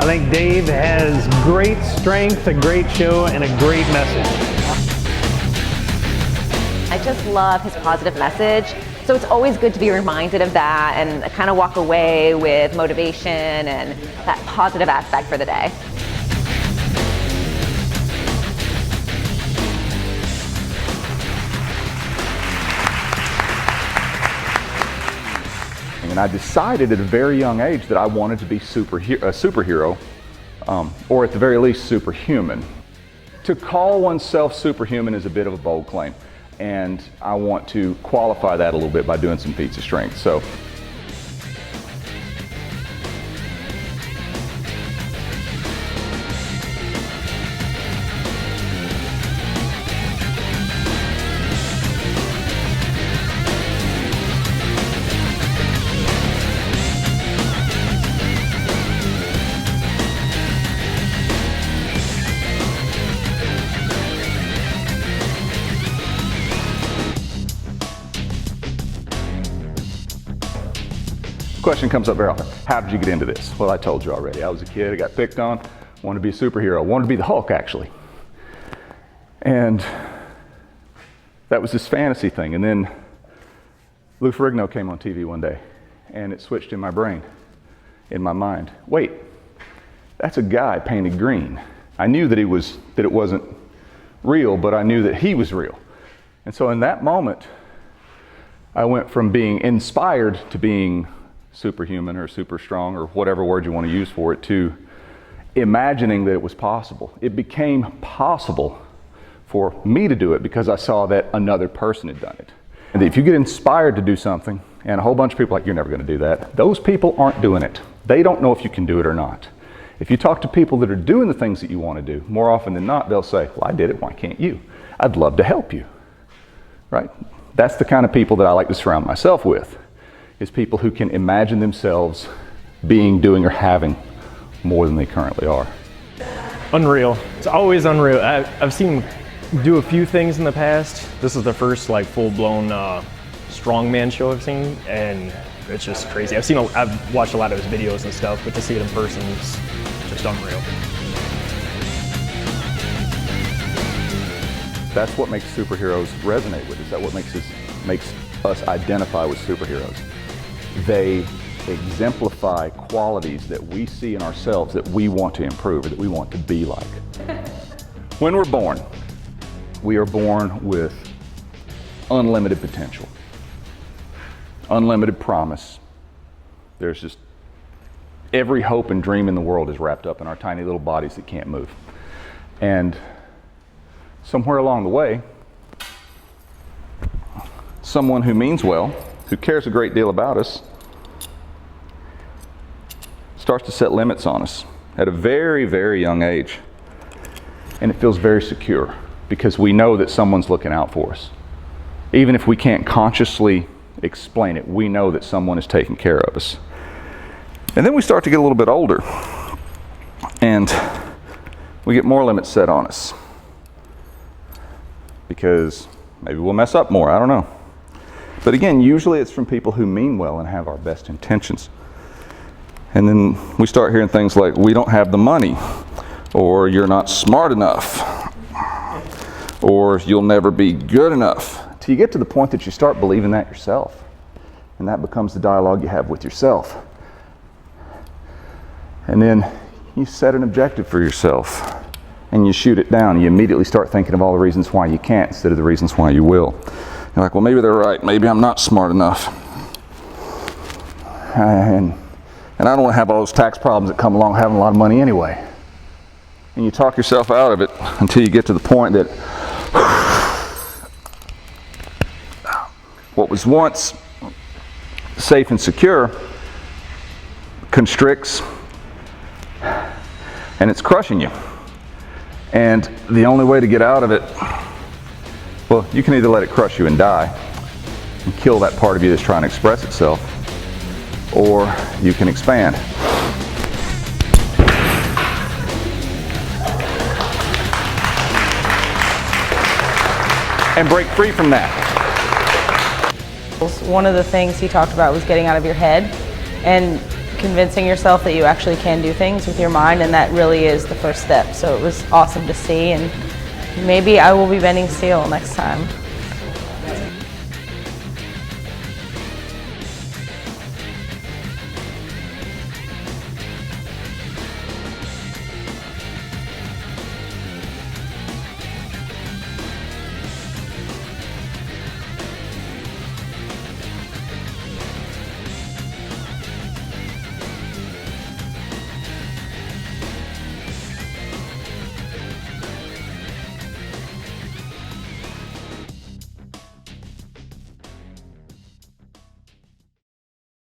think Dave has great strength, a great show, and a great message. I just love his positive message. So it's always good to be reminded of that and kind of walk away with motivation and that positive aspect for the day. And I decided at a very young age that I wanted to be a superhero, or at the very least superhuman. To call oneself superhuman is a bit of a bold claim, and I want to qualify that a little bit by doing some feats of strength. So, question comes up very often. How did you get into this? Well, I told you already. I was a kid, I got picked on, wanted to be a superhero, wanted to be the Hulk actually. And that was this fantasy thing. And then Lou Ferrigno came on TV one day and it switched in my brain, in my mind. Wait, that's a guy painted green. I knew that it wasn't real, but I knew that he was real. And so in that moment, I went from being inspired to being superhuman or super strong or whatever word you want to use for it, to imagining that it was possible. It became possible for me to do it because I saw that another person had done it. And if you get inspired to do something and a whole bunch of people are like, you're never going to do that, those people aren't doing it. They don't know if you can do it or not. If you talk to people that are doing the things that you want to do, more often than not, they'll say, well, I did it, why can't you? I'd love to help you, right? That's the kind of people that I like to surround myself with, is people who can imagine themselves being, doing, or having more than they currently are. Unreal. It's always unreal. I've seen him do a few things in the past. This is the first like full-blown strongman show I've seen, and it's just crazy. I've watched a lot of his videos and stuff, but to see it in person is just unreal. That's what makes superheroes resonate with us. That's what makes us identify with superheroes. They exemplify qualities that we see in ourselves that we want to improve or that we want to be like. When we're born, we are born with unlimited potential, unlimited promise. There's just every hope and dream in the world is wrapped up in our tiny little bodies that can't move. And somewhere along the way, someone who means well, who cares a great deal about us, starts to set limits on us at a very, very young age. And it feels very secure because we know that someone's looking out for us. Even if we can't consciously explain it, we know that someone is taking care of us. And then we start to get a little bit older and we get more limits set on us because maybe we'll mess up more, I don't know. But again, usually it's from people who mean well and have our best intentions. And then we start hearing things like, we don't have the money, or you're not smart enough, or you'll never be good enough. Till you get to the point that you start believing that yourself. And that becomes the dialogue you have with yourself. And then you set an objective for yourself and you shoot it down. You immediately start thinking of all the reasons why you can't instead of the reasons why you will. You're like, well, maybe they're right. Maybe I'm not smart enough. And I don't want to have all those tax problems that come along having a lot of money anyway. And you talk yourself out of it until you get to the point that what was once safe and secure constricts and it's crushing you. And the only way to get out of it, well, you can either let it crush you and die and kill that part of you that's trying to express itself, or you can expand. And break free from that. One of the things he talked about was getting out of your head, and convincing yourself that you actually can do things with your mind, and that really is the first step. So it was awesome to see, and maybe I will be bending steel next time.